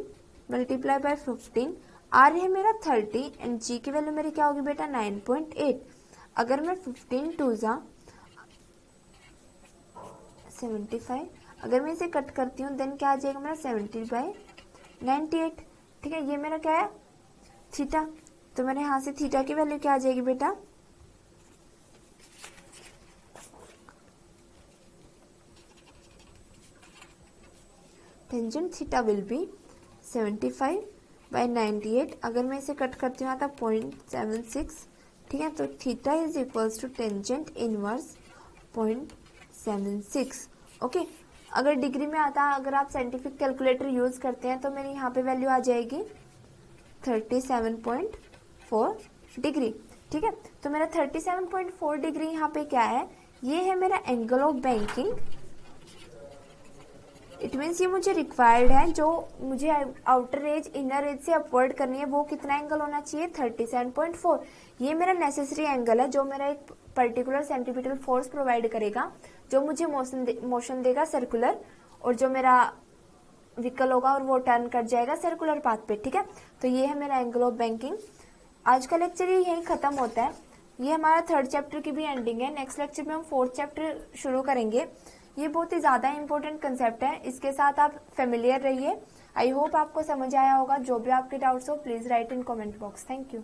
मल्टीप्लाई बाय 15, आर है मेरा 30 एंड g की वैल्यू मेरी क्या होगी बेटा 9.8। अगर मैं 15 2 जा 75, अगर मैं इसे कट करती हूँ देन क्या आ जाएगा मेरा 70 बाय 98। ठीक है, ये मेरा क्या है थीटा। तो मेरे यहाँ से थीटा की वैल्यू क्या आ जाएगी बेटा, टेंजेंट थीटा विल बी 75/98। अगर मैं इसे कट करती हूँ तो 0.76, ठीक है। तो theta is equals to tangent inverse 0.76। Okay, अगर डिग्री में आता, अगर आप साइंटिफिक कैलकुलेटर यूज करते हैं तो मेरी यहाँ पे वैल्यू आ जाएगी 37.4 डिग्री, ठीक है। तो मेरा 37.4 डिग्री यहाँ पे क्या है, ये है मेरा angle of banking. It means ये मुझे रिक्वायर्ड है, जो मुझे आउटर एज इनर एज से अपवर्ड करनी है, वो कितना एंगल होना चाहिए, 37.4। ये मेरा नेसेसरी एंगल है जो मेरा एक पर्टिकुलर सेंटीमीटर फोर्स प्रोवाइड करेगा, जो मुझे मोशन देगा सर्कुलर, और जो मेरा व्हीकल होगा और वो टर्न कर जाएगा सर्कुलर पाथ पे, ठीक है। तो ये है मेरा एंगल ऑफ बैंकिंग। आज का लेक्चर यही खत्म होता है। ये हमारा 3rd चैप्टर की भी एंडिंग है। नेक्स्ट लेक्चर में हम 4th चैप्टर शुरू करेंगे। ये बहुत ही ज्यादा इंपॉर्टेंट कंसेप्ट है, इसके साथ आप फेमिलियर रहिए। आई होप आपको समझ आया होगा। जो भी आपके डाउट्स हो please right in comment box. Thank you.